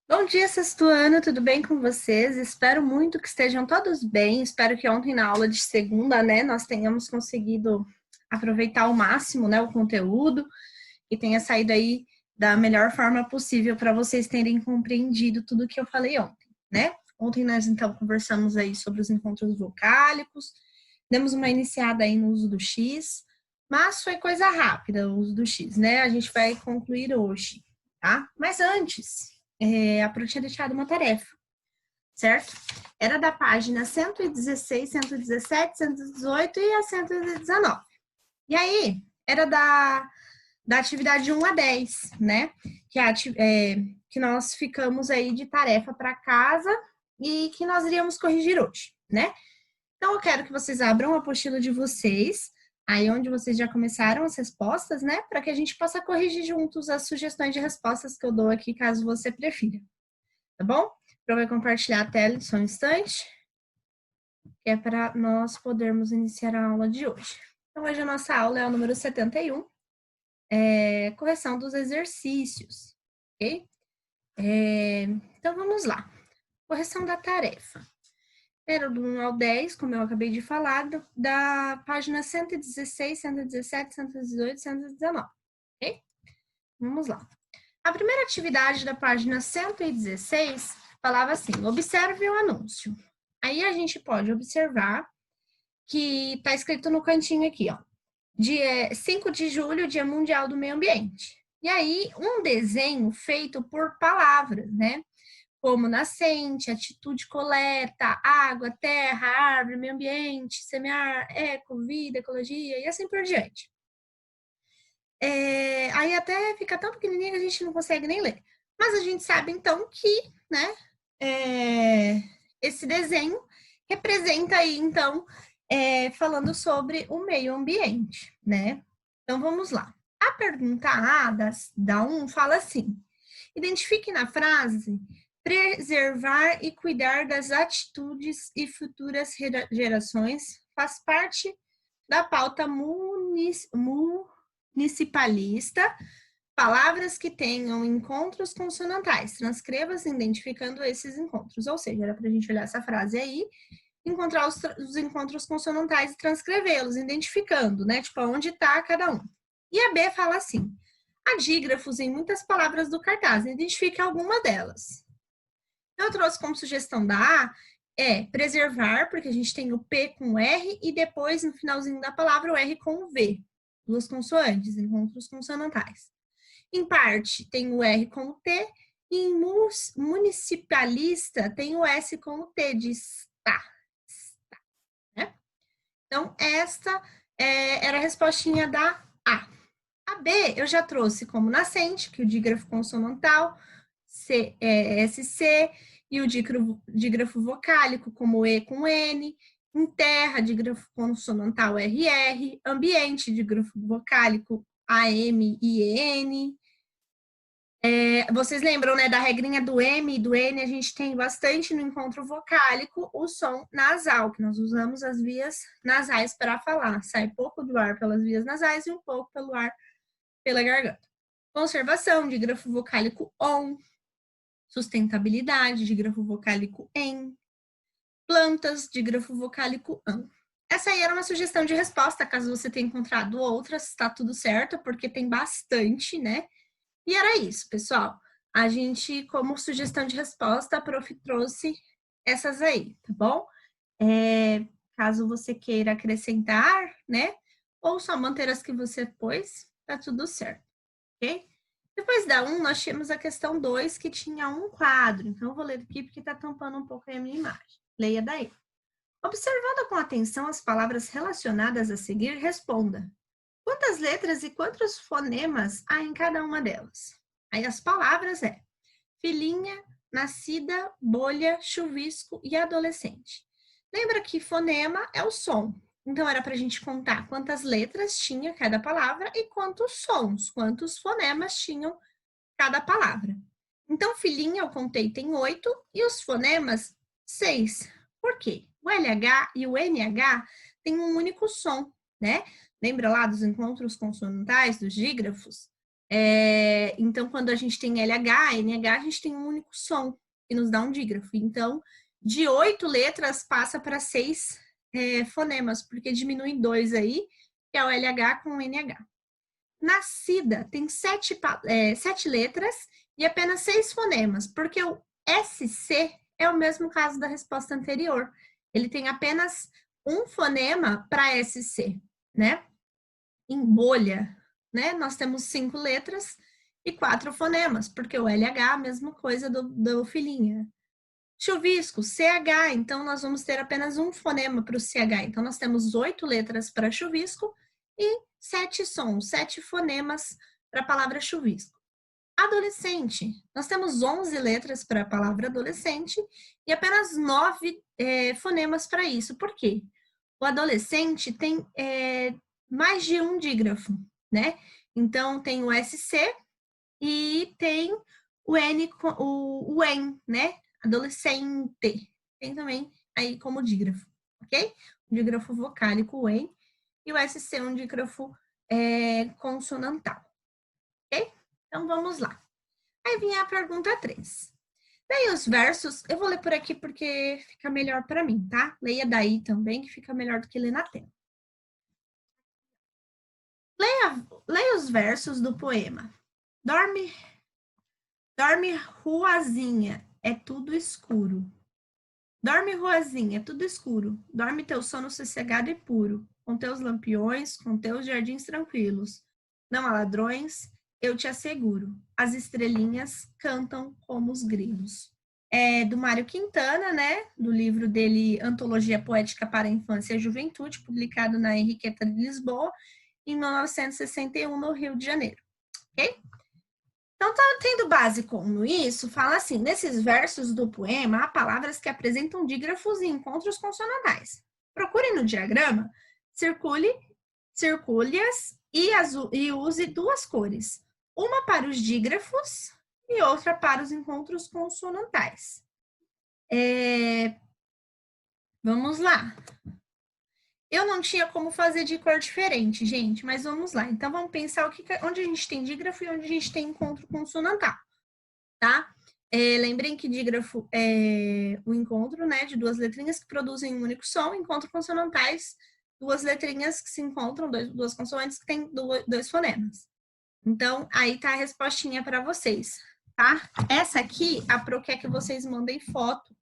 Bom dia, sexto ano, tudo bem com vocês? Espero muito que estejam todos bem. Espero que ontem na aula de segunda, né, nós tenhamos conseguido aproveitar ao máximo, né, o conteúdo e tenha saído aí da melhor forma possível para vocês terem compreendido tudo que eu falei ontem, né? Ontem nós então conversamos aí sobre os encontros vocálicos, demos uma iniciada aí no uso do X, mas foi coisa rápida o uso do X, né? A gente vai concluir hoje, tá? Mas antes, a Pro tinha deixado uma tarefa, certo? Era da página 116, 117, 118 e a 119. E aí, era da atividade 1 a 10, né? Que nós ficamos aí de tarefa para casa e que nós iríamos corrigir hoje, né? Então, eu quero que vocês abram a apostila de vocês, aí onde vocês já começaram as respostas, né? Para que a gente possa corrigir juntos as sugestões de respostas que eu dou aqui, caso você prefira. Tá bom? Eu vou compartilhar a tela só um instante, que é para nós podermos iniciar a aula de hoje. Então, hoje a nossa aula é a número 71, correção dos exercícios, ok? Então, vamos lá. Correção da tarefa. Era do 1 ao 10, como eu acabei de falar, da página 116, 117, 118, 119, ok? Vamos lá. A primeira atividade da página 116 falava assim, observe o anúncio. Aí a gente pode observar que está escrito no cantinho aqui, ó, dia 5 de julho, Dia Mundial do Meio Ambiente. E aí, um desenho feito por palavras, né? Como nascente, atitude, coleta, água, terra, árvore, meio ambiente, semear, eco, vida, ecologia e assim por diante. Aí até fica tão pequenininho que a gente não consegue nem ler. Mas a gente sabe, então, que, né, esse desenho representa aí, então, falando sobre o meio ambiente, né? Então, vamos lá. A pergunta A da 1 fala assim, identifique na frase preservar e cuidar das atitudes e futuras gerações faz parte da pauta municipalista, palavras que tenham encontros consonantais. Transcreva-se identificando esses encontros. Ou seja, era para a gente olhar essa frase aí, encontrar os encontros consonantais e transcrevê-los, identificando, né? Tipo, onde está cada um. E a B fala assim, há dígrafos em muitas palavras do cartaz, identifique alguma delas. Eu trouxe como sugestão da A, preservar, porque a gente tem o P com R e depois, no finalzinho da palavra, o R com o V. Duas consoantes, encontros consonantais. Em parte, tem o R com o T, e em municipalista, tem o S com o T, de está. Né? Então, esta era a respostinha da A. A B, eu já trouxe como nascente, que o dígrafo consonantal, SC, e o dígrafo vocálico, como E com N, em terra, dígrafo consonantal RR, ambiente, dígrafo vocálico AM e EN. Vocês lembram, né, da regrinha do M e do N? A gente tem bastante no encontro vocálico o som nasal, que nós usamos as vias nasais para falar. Sai pouco do ar pelas vias nasais e um pouco pelo ar pela garganta. Conservação, dígrafo vocálico ON. Sustentabilidade, dígrafo vocálico EN. Plantas, dígrafo vocálico AN. Essa aí era uma sugestão de resposta, caso você tenha encontrado outras, tá tudo certo, porque tem bastante, né? E era isso, pessoal. A gente, como sugestão de resposta, a prof trouxe essas aí, tá bom? Caso você queira acrescentar, né? Ou só manter as que você pôs, tá tudo certo, ok? Depois da 1, nós tínhamos a questão 2, que tinha um quadro. Então, eu vou ler aqui porque está tampando um pouco a minha imagem. Leia daí. Observando com atenção as palavras relacionadas a seguir, responda. Quantas letras e quantos fonemas há em cada uma delas? Aí as palavras filhinha, nascida, bolha, chuvisco e adolescente. Lembra que fonema é o som. Então, era para a gente contar quantas letras tinha cada palavra e quantos sons, quantos fonemas tinham cada palavra. Então, filhinha, eu contei, tem 8 e os fonemas, 6. Por quê? O LH e o NH têm um único som, né? Lembra lá dos encontros consonantais, dos dígrafos? Então, quando a gente tem LH, NH, a gente tem um único som que nos dá um dígrafo. Então, de 8 letras passa para 6 fonemas, porque diminui 2 aí, que é o LH com o NH. Nascida tem 7 letras e apenas 6 fonemas, porque o SC é o mesmo caso da resposta anterior. Ele tem apenas um fonema para SC, né? Em bolha, né? Nós temos 5 letras e 4 fonemas, porque o LH é a mesma coisa do filhinha. Chuvisco, CH, então nós vamos ter apenas um fonema para o CH. Então, nós temos 8 letras para chuvisco e 7 sons, 7 fonemas para a palavra chuvisco. Adolescente, nós temos 11 letras para a palavra adolescente e apenas 9 fonemas para isso. Por quê? O adolescente tem mais de um dígrafo, né? Então, tem o SC e tem o N, o EN, né? Adolescente. Tem também aí como dígrafo, ok? Um dígrafo vocálico, o EN, e o SC é um dígrafo consonantal, ok? Então, vamos lá. Aí vinha a pergunta 3. Daí os versos, eu vou ler por aqui porque fica melhor para mim, tá? Leia daí também, que fica melhor do que ler na tela. Leia os versos do poema. Dorme, ruazinha, é tudo escuro. Dorme, ruazinha, é tudo escuro. Dorme teu sono sossegado e puro, com teus lampiões, com teus jardins tranquilos. Não há ladrões, eu te asseguro. As estrelinhas cantam como os grilos. É do Mário Quintana, né? Do livro dele Antologia Poética para a Infância e Juventude, publicado na Henriqueta de Lisboa, em 1961, no Rio de Janeiro. Ok? Então, tendo base como isso, fala assim, nesses versos do poema, há palavras que apresentam dígrafos e encontros consonantais. Procure no diagrama, circule-as e use 2 cores. Uma para os dígrafos e outra para os encontros consonantais. Vamos lá. Eu não tinha como fazer de cor diferente, gente, mas vamos lá. Então, vamos pensar onde a gente tem dígrafo e onde a gente tem encontro consonantal, tá? Lembrem que dígrafo é o encontro, né, de 2 letrinhas que produzem um único som, encontro consonantais, 2 letrinhas que se encontram, 2 consoantes que têm 2 fonemas. Então, aí tá a respostinha para vocês, tá? Essa aqui, a Pro quer que vocês mandem foto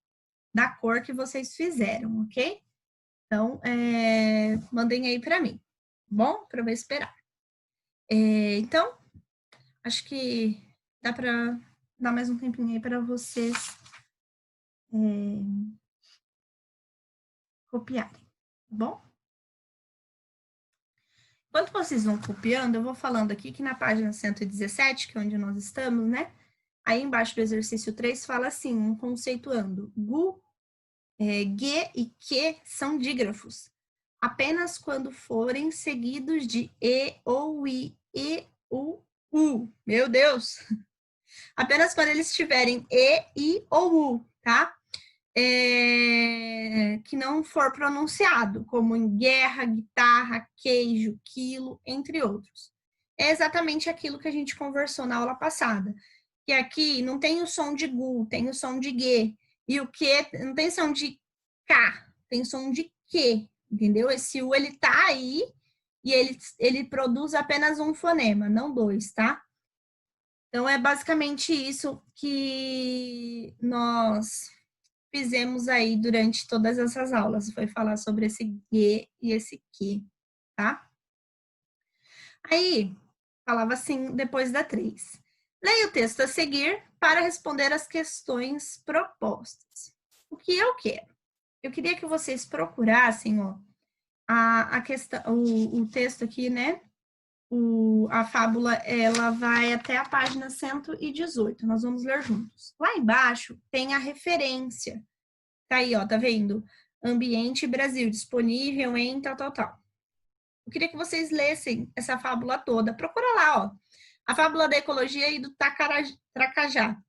da cor que vocês fizeram, ok? Então, mandem aí para mim, bom? Para eu esperar. Então, acho que dá para dar mais um tempinho aí para vocês copiarem, tá bom? Enquanto vocês vão copiando, eu vou falando aqui que na página 117, que é onde nós estamos, né? Aí embaixo do exercício 3 fala assim, conceituando. Gu, G e Que são dígrafos. Apenas quando forem seguidos de E ou I, E, U. Meu Deus! Apenas quando eles tiverem E, I ou U, tá? Que não for pronunciado, como em guerra, guitarra, queijo, quilo, entre outros. É exatamente aquilo que a gente conversou na aula passada. Que aqui não tem o som de gu, tem o som de gue. E o que não tem som de K, tem som de que, entendeu? Esse U, ele tá aí e ele produz apenas um fonema, não 2, tá? Então, é basicamente isso que nós fizemos aí durante todas essas aulas. Foi falar sobre esse G e esse que, tá? Aí, falava assim, depois da 3. Leia o texto a seguir para responder as questões propostas. O que eu quero? Eu queria que vocês procurassem, ó, a questão, o texto aqui, né? A fábula, ela vai até a página 118. Nós vamos ler juntos. Lá embaixo tem a referência. Tá aí, ó, tá vendo? Ambiente Brasil, disponível em tal. Eu queria que vocês lessem essa fábula toda. Procura lá, ó. A fábula da ecologia e do Tracajá.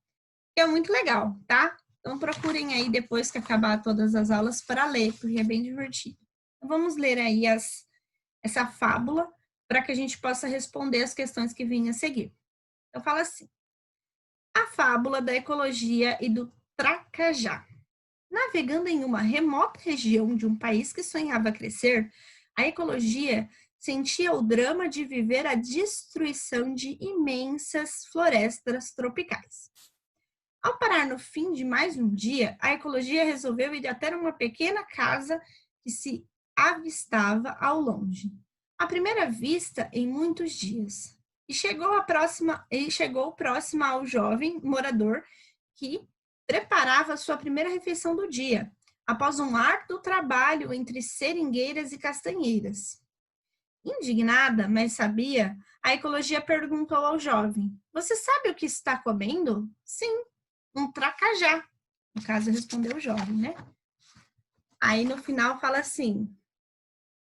Que é muito legal, tá? Então procurem aí depois que acabar todas as aulas para ler, porque é bem divertido. Então, vamos ler aí essa fábula para que a gente possa responder as questões que vinham a seguir. Eu falo assim: a fábula da ecologia e do tracajá. Navegando em uma remota região de um país que sonhava crescer, a ecologia sentia o drama de viver a destruição de imensas florestas tropicais. Ao parar no fim de mais um dia, a ecologia resolveu ir até uma pequena casa que se avistava ao longe. À primeira vista em muitos dias. E chegou próxima ao jovem morador que preparava sua primeira refeição do dia, após um árduo trabalho entre seringueiras e castanheiras. Indignada, mas sabia, a ecologia perguntou ao jovem: "Você sabe o que está comendo?" "Sim, um tracajá." No caso, respondeu o jovem, né? Aí no final fala assim: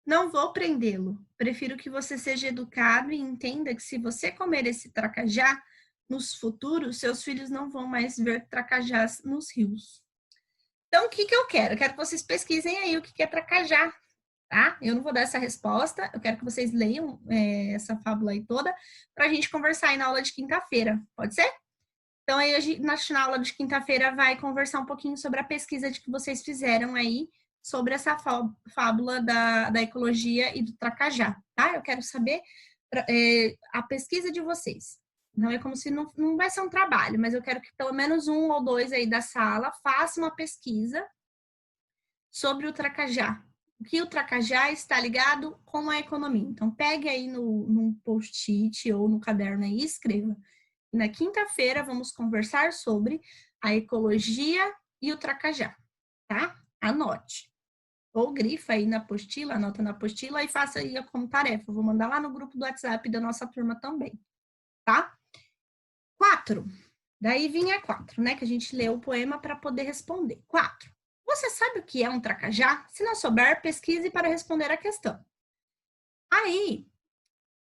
"Não vou prendê-lo. Prefiro que você seja educado e entenda que se você comer esse tracajá, nos futuros, seus filhos não vão mais ver tracajás nos rios." Então, o que eu quero? Eu quero que vocês pesquisem aí o que é tracajá, tá? Eu não vou dar essa resposta, eu quero que vocês leiam essa fábula aí toda para a gente conversar aí na aula de quinta-feira, pode ser? Então, aí, na aula de quinta-feira, vai conversar um pouquinho sobre a pesquisa que vocês fizeram aí, sobre essa fábula da ecologia e do tracajá, tá? Eu quero saber a pesquisa de vocês. Não é como se não vai ser um trabalho, mas eu quero que pelo menos um ou dois aí da sala façam uma pesquisa sobre o tracajá. O que o tracajá está ligado com a economia. Então, pegue aí num post-it ou no caderno aí e escreva. Na quinta-feira, vamos conversar sobre a ecologia e o tracajá, tá? Anote. Ou grifa aí na apostila, anota na apostila e faça aí como tarefa. Vou mandar lá no grupo do WhatsApp da nossa turma também, tá? 4. Daí vinha 4, né? Que a gente leu o poema para poder responder. 4. Você sabe o que é um tracajá? Se não souber, pesquise para responder a questão. Aí,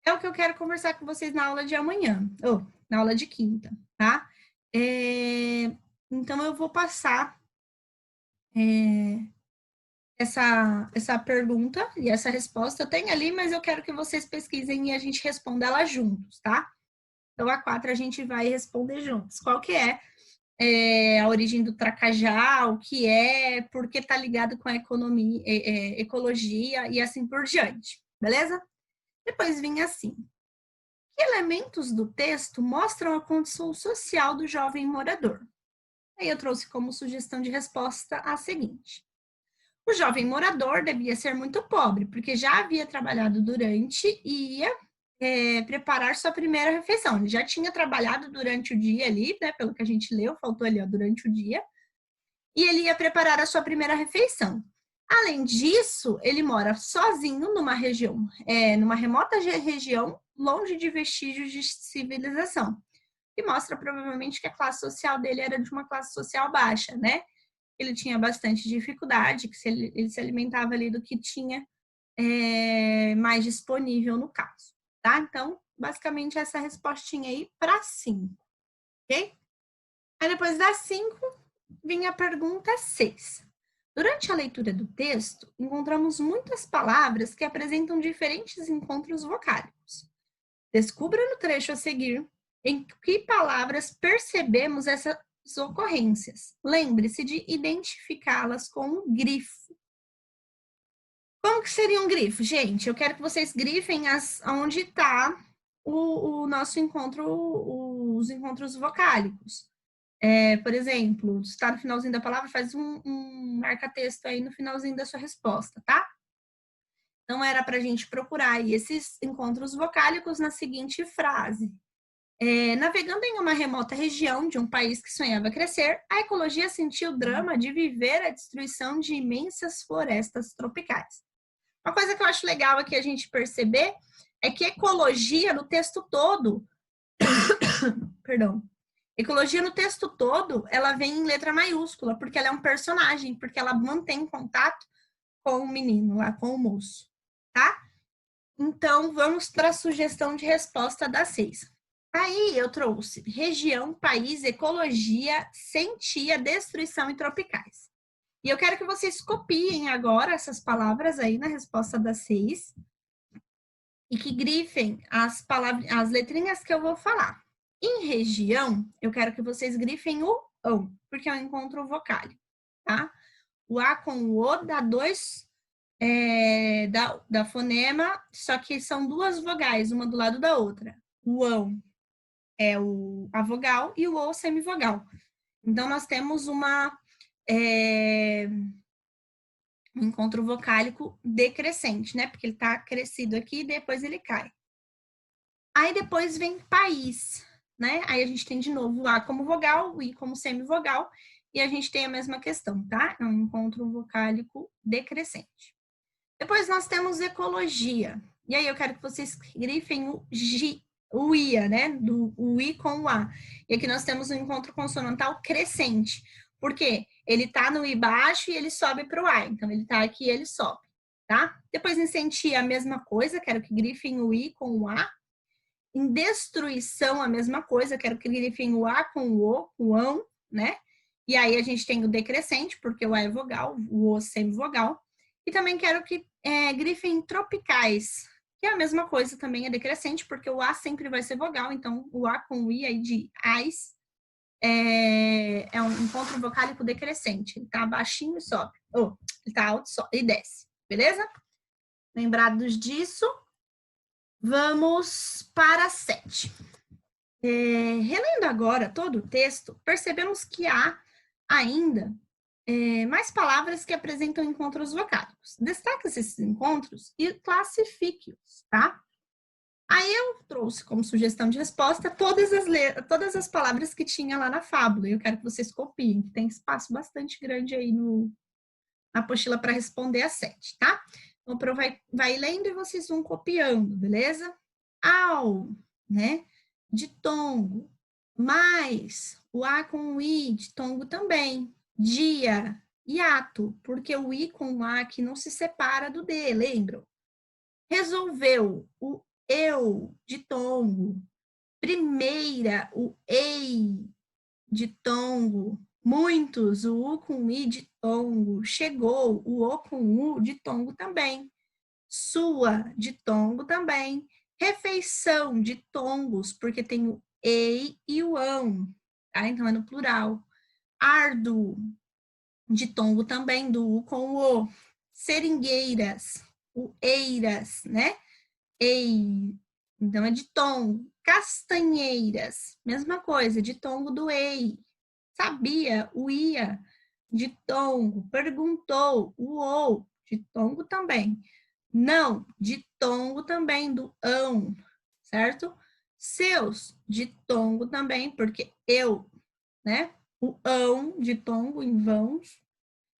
é o que eu quero conversar com vocês na aula de amanhã, ou na aula de quinta, tá? Então, eu vou passar essa pergunta e essa resposta. Eu tenho ali, mas eu quero que vocês pesquisem e a gente responda ela juntos, tá? Então, a 4 a gente vai responder juntos. Qual que é a origem do tracajá, o que é, por que está ligado com a economia, ecologia e assim por diante, beleza? Depois vinha assim: que elementos do texto mostram a condição social do jovem morador? Aí eu trouxe como sugestão de resposta a seguinte: o jovem morador devia ser muito pobre, porque já havia trabalhado durante e ia preparar sua primeira refeição. Ele já tinha trabalhado durante o dia ali, né? Pelo que a gente leu, faltou ali, ó, durante o dia. E ele ia preparar a sua primeira refeição. Além disso, ele mora sozinho numa região, numa remota região, longe de vestígios de civilização. Que mostra provavelmente que a classe social dele era de uma classe social baixa, né? Ele tinha bastante dificuldade, que ele se alimentava ali do que tinha mais disponível no caso, tá? Então, basicamente, essa respostinha aí para 5, ok? Aí depois das 5, vinha a pergunta 6. Durante a leitura do texto, encontramos muitas palavras que apresentam diferentes encontros vocálicos. Descubra no trecho a seguir em que palavras percebemos essas ocorrências. Lembre-se de identificá-las com um grifo. Como que seria um grifo? Gente, eu quero que vocês grifem onde está o nosso encontro, os encontros vocálicos. Por exemplo, está no finalzinho da palavra, faz um marca-texto aí no finalzinho da sua resposta, tá? Então, era para a gente procurar aí esses encontros vocálicos na seguinte frase: navegando em uma remota região de um país que sonhava crescer, a ecologia sentiu o drama de viver a destruição de imensas florestas tropicais. Uma coisa que eu acho legal aqui a gente perceber é que ecologia no texto todo, perdão, ecologia no texto todo, ela vem em letra maiúscula, porque ela é um personagem, porque ela mantém contato com o menino lá, com o moço, tá? Então, vamos para a sugestão de resposta da 6. Aí eu trouxe região, país, ecologia, sentia, destruição e tropicais. E eu quero que vocês copiem agora essas palavras aí na resposta da 6 e que grifem as palavras, as letrinhas que eu vou falar. Em região, eu quero que vocês grifem o ão, porque é um encontro vocálico, tá? O A com o O dá dois da fonema, só que são duas vogais, uma do lado da outra. O ão é a vogal e o O semivogal. Então, nós temos um encontro vocálico decrescente, né? Porque ele tá crescido aqui e depois ele cai. Aí depois vem país, né? Aí a gente tem de novo o A como vogal, o I como semivogal, e a gente tem a mesma questão, tá? É um encontro vocálico decrescente. Depois nós temos ecologia. E aí eu quero que vocês grifem o IA, né? O I com o A. E aqui nós temos um encontro consonantal crescente. Por quê? Ele tá no I baixo e ele sobe para o A. Então, ele tá aqui e ele sobe, tá? Depois, em sentir, a mesma coisa. Quero que grifem o I com o A. Em destruição, a mesma coisa. Quero que grifem o A com o ão, né? E aí, a gente tem o decrescente, porque o A é vogal, o O semivogal. E também quero que grifem tropicais, que é a mesma coisa, também é decrescente, porque o A sempre vai ser vogal, então o A com o I aí de ais é um encontro vocálico decrescente. Ele tá baixinho e sobe. Ele tá alto e desce, beleza? Lembrados disso, vamos para 7. Relendo agora todo o texto, percebemos que há ainda mais palavras que apresentam encontros vocálicos. Destaque esses encontros e classifique-os, tá? Aí eu trouxe como sugestão de resposta todas as palavras que tinha lá na fábula. E eu quero que vocês copiem, que tem espaço bastante grande aí na apostila para responder a 7, tá? Então, vai lendo e vocês vão copiando, beleza? Ao, né? Ditongo. Mais, o A com o I, ditongo também. Dia, hiato, porque o I com o A aqui não se separa do D, lembram? Resolveu, o eu, ditongo. Primeira, o ei, ditongo. Muitos, o U com I, ditongo. Chegou, o O com U, ditongo também. Sua, ditongo também. Refeição, ditongos, porque tem o ei e o ão, tá? Então é no plural. Árduo, ditongo também, do U com o O. Seringueiras, o eiras, né? Ei, então é ditongo. Castanheiras, mesma coisa, ditongo do ei. Sabia, o ia, ditongo. Perguntou, o ou, ditongo também. Não, ditongo também, do ão, certo? Seus, ditongo também, porque eu, né? O ão, ditongo, em vãos.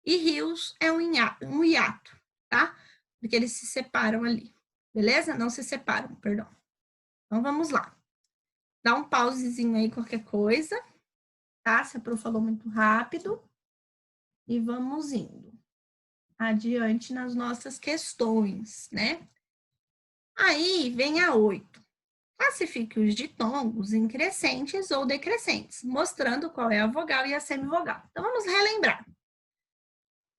E rios é um hiato, tá? Porque eles se separam ali. Beleza? Não se separam, perdão. Então, vamos lá. Dá um pausezinho aí, qualquer coisa, tá? Se a Pro falou muito rápido. E vamos indo adiante nas nossas questões, né? Aí vem a 8. Classifique os ditongos em crescentes ou decrescentes, mostrando qual é a vogal e a semivogal. Então, vamos relembrar.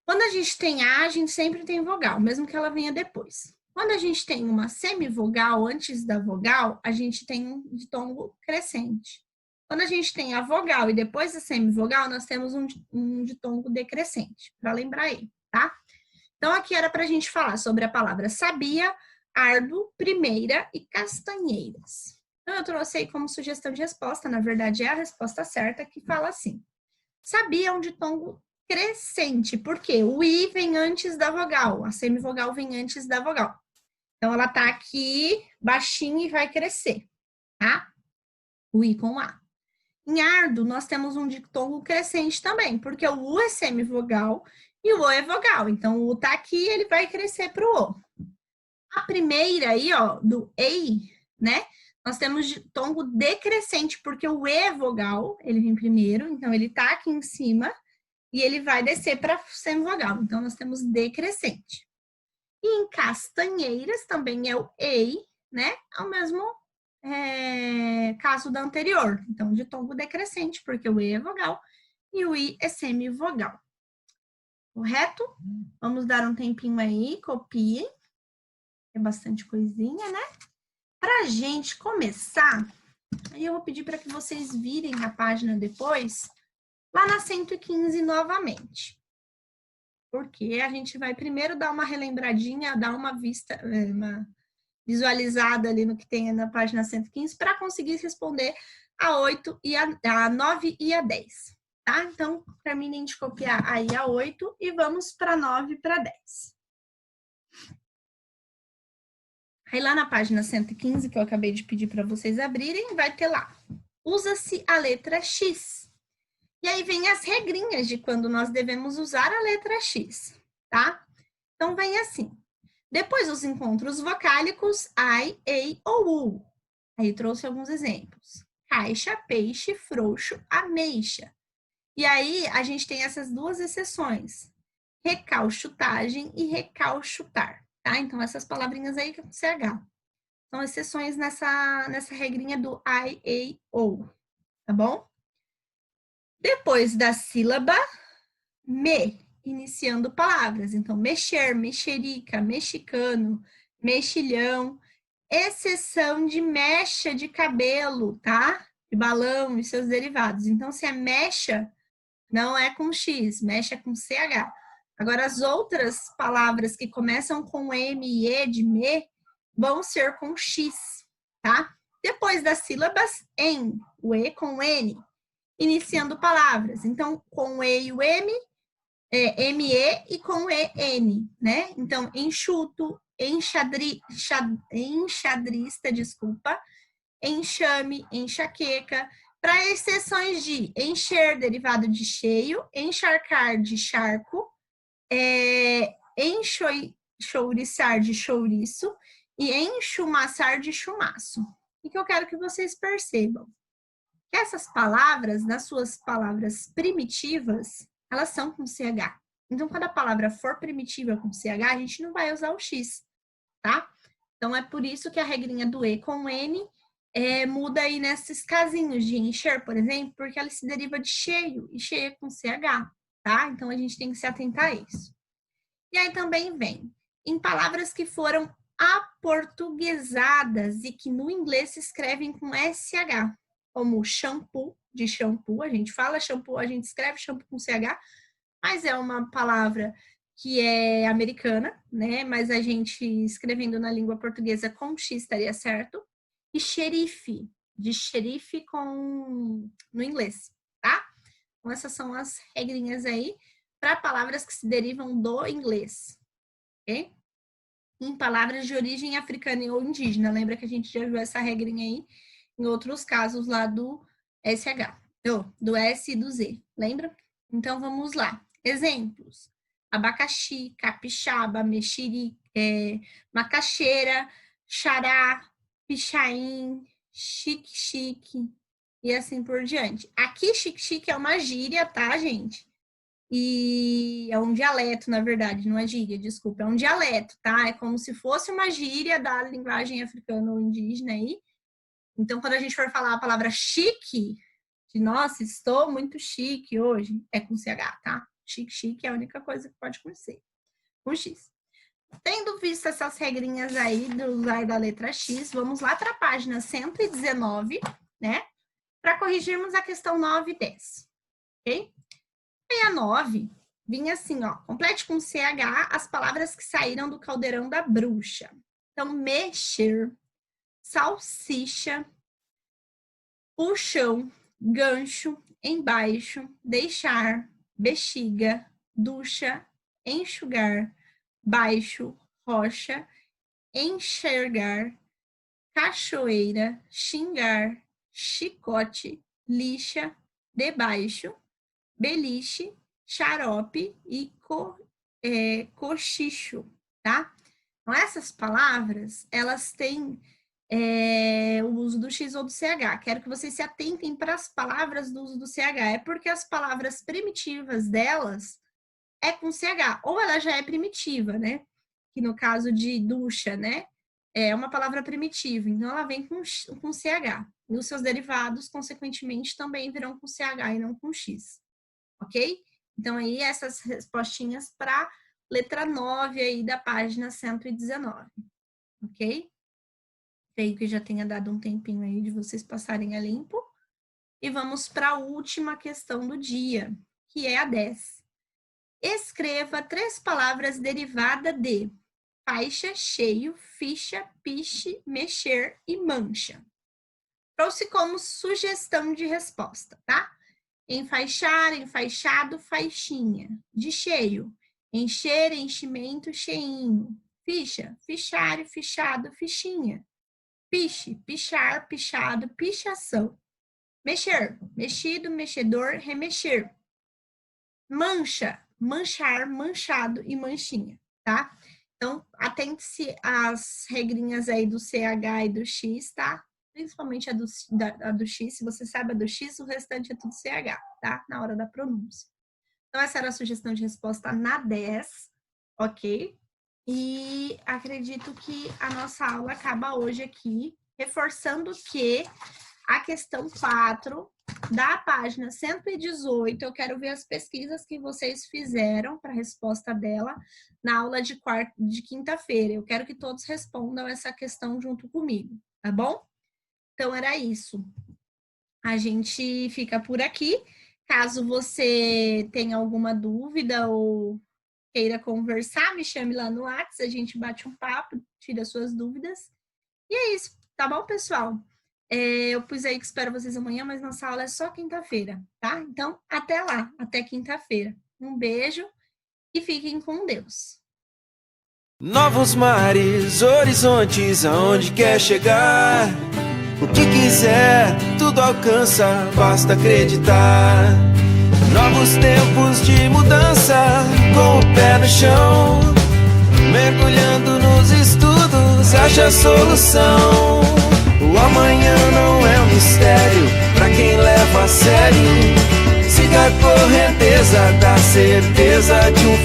Quando a gente tem A gente sempre tem vogal, mesmo que ela venha depois. Quando a gente tem uma semivogal antes da vogal, a gente tem um ditongo crescente. Quando a gente tem a vogal e depois a semivogal, nós temos um ditongo decrescente, para lembrar aí, tá? Então, aqui era para a gente falar sobre a palavra sabia, árduo, primeira e castanheiras. Então, eu trouxe aí como sugestão de resposta, na verdade é a resposta certa, que fala assim. Sabia é um ditongo crescente, porque o I vem antes da vogal, a semivogal vem antes da vogal. Então, ela tá aqui baixinho e vai crescer, tá? O I com A. Em árduo, nós temos um ditongo crescente também, porque o U é semivogal e o O é vogal. Então, o U tá aqui, ele vai crescer pro O. A primeira aí, ó, do EI, né? Nós temos ditongo decrescente, porque o E é vogal, ele vem primeiro, então ele tá aqui em cima, e ele vai descer para semivogal. Então, nós temos decrescente. E em castanheiras também é o EI, né? É o mesmo caso da anterior. Então, ditongo decrescente, porque o E é vogal e o I é semivogal. Correto? Vamos dar um tempinho aí, copiem. É bastante coisinha, né? Para a gente começar, aí eu vou pedir para que vocês virem a página depois, lá na 115 novamente. Porque a gente vai primeiro dar uma relembradinha, dar uma vista, uma visualizada ali no que tem na página 115 para conseguir responder a 8 e a 9 e a 10, tá? Então, terminem de copiar aí a 8 e vamos para 9 e para 10. Aí lá na página 115, que eu acabei de pedir para vocês abrirem, vai ter lá, usa-se a letra X. E aí vem as regrinhas de quando nós devemos usar a letra X, tá? Então, vem assim. Depois dos encontros vocálicos, I, ei ou U. Aí trouxe alguns exemplos. Caixa, peixe, frouxo, ameixa. E aí, a gente tem essas duas exceções. Recalchutagem e recalchutar, tá? Então, essas palavrinhas aí com CH. São exceções nessa regrinha do I, ei, ou. Tá bom? Depois da sílaba, me, iniciando palavras. Então, mexer, mexerica, mexicano, mexilhão, exceção de mecha de cabelo, tá? De balão e seus derivados. Então, se é mecha, não é com X, mecha é com CH. Agora, as outras palavras que começam com M e E de me, vão ser com X, tá? Depois das sílabas, em, o E com N, iniciando palavras. Então, com o E e o M, ME e com EN, né? Então, enxuto, enxadrista, desculpa, enxame, enxaqueca, para exceções de encher, derivado de cheio, encharcar de charco, enxouriçar de chouriço e enchumaçar de chumaço. O que eu quero que vocês percebam? Que essas palavras, nas suas palavras primitivas, elas são com CH. Então, quando a palavra for primitiva com CH, a gente não vai usar o X, tá? Então, é por isso que a regrinha do E com N muda aí nesses casinhos de encher, por exemplo, porque ela se deriva de cheio, e cheio é com CH, tá? Então, a gente tem que se atentar a isso. E aí também vem, em palavras que foram aportuguesadas e que no inglês se escrevem com SH, como shampoo, de shampoo, a gente fala shampoo, a gente escreve shampoo com CH, mas é uma palavra que é americana, né? Mas a gente escrevendo na língua portuguesa com X estaria certo. E xerife, de xerife no inglês, tá? Então essas são as regrinhas aí para palavras que se derivam do inglês, ok? Em palavras de origem africana ou indígena. Lembra que a gente já viu essa regrinha aí em outros casos lá do SH, do S e do Z, lembra? Então, vamos lá. Exemplos. Abacaxi, capixaba, mexeri, macaxeira, xará, pichain, chique-chique e assim por diante. Aqui, chique-chique é uma gíria, tá, gente? E é um dialeto, na verdade, não é gíria, desculpa, é um dialeto, tá? É como se fosse uma gíria da linguagem africana ou indígena aí. Então, quando a gente for falar a palavra chique, de nossa, estou muito chique hoje, é com CH, tá? Chique, chique é a única coisa que pode acontecer. Com X. Tendo visto essas regrinhas aí do usar da letra X, vamos lá para a página 119, né? Para corrigirmos a questão 9 e 10, ok? E a 9 vinha assim, ó, complete com CH as palavras que saíram do caldeirão da bruxa. Então, mexer, salsicha, puxão, gancho, embaixo, deixar, bexiga, ducha, enxugar, baixo, rocha, enxergar, cachoeira, xingar, chicote, lixa, debaixo, beliche, xarope e cochicho, tá? Então, essas palavras, elas têm o uso do X ou do CH. Quero que vocês se atentem para as palavras do uso do CH. É porque as palavras primitivas delas é com CH, ou ela já é primitiva, né? Que no caso de ducha, né? É uma palavra primitiva, então ela vem com CH. E os seus derivados, consequentemente, também virão com CH e não com X. Ok? Então, aí, essas respostinhas para letra 9 aí da página 119. ok? Creio que já tenha dado um tempinho aí de vocês passarem a limpo. E vamos para a última questão do dia, que é a 10. Escreva 3 palavras derivadas de faixa, cheio, ficha, piche, mexer e mancha. Trouxe como sugestão de resposta, tá? Enfaixar, enfaixado, faixinha. De cheio, encher, enchimento, cheinho. Ficha, fichário, fichado, fichinha. Piche, pichar, pichado, pichação. Mexer, mexido, mexedor, remexer. Mancha, manchar, manchado e manchinha, tá? Então, atente-se às regrinhas aí do CH e do X, tá? Principalmente a do X, se você sabe a do X, o restante é tudo CH, tá? Na hora da pronúncia. Então, essa era a sugestão de resposta na 10, ok? E acredito que a nossa aula acaba hoje aqui, reforçando que a questão 4 da página 118, eu quero ver as pesquisas que vocês fizeram para a resposta dela na aula de quinta-feira. Eu quero que todos respondam essa questão junto comigo, tá bom? Então, era isso. A gente fica por aqui. Caso você tenha alguma dúvida ou queira conversar, me chame lá no WhatsApp, a gente bate um papo, tira suas dúvidas. E é isso, tá bom, pessoal? Eu pus aí que espero vocês amanhã, mas nossa aula é só quinta-feira, tá? Então, até lá, até quinta-feira. Um beijo e fiquem com Deus. Novos mares, horizontes, aonde quer chegar. O que quiser, tudo alcança, basta acreditar. Novos tempos de mudança, com o pé no chão. Mergulhando nos estudos, acha a solução. O amanhã não é um mistério pra quem leva a sério. Siga a correnteza da certeza de um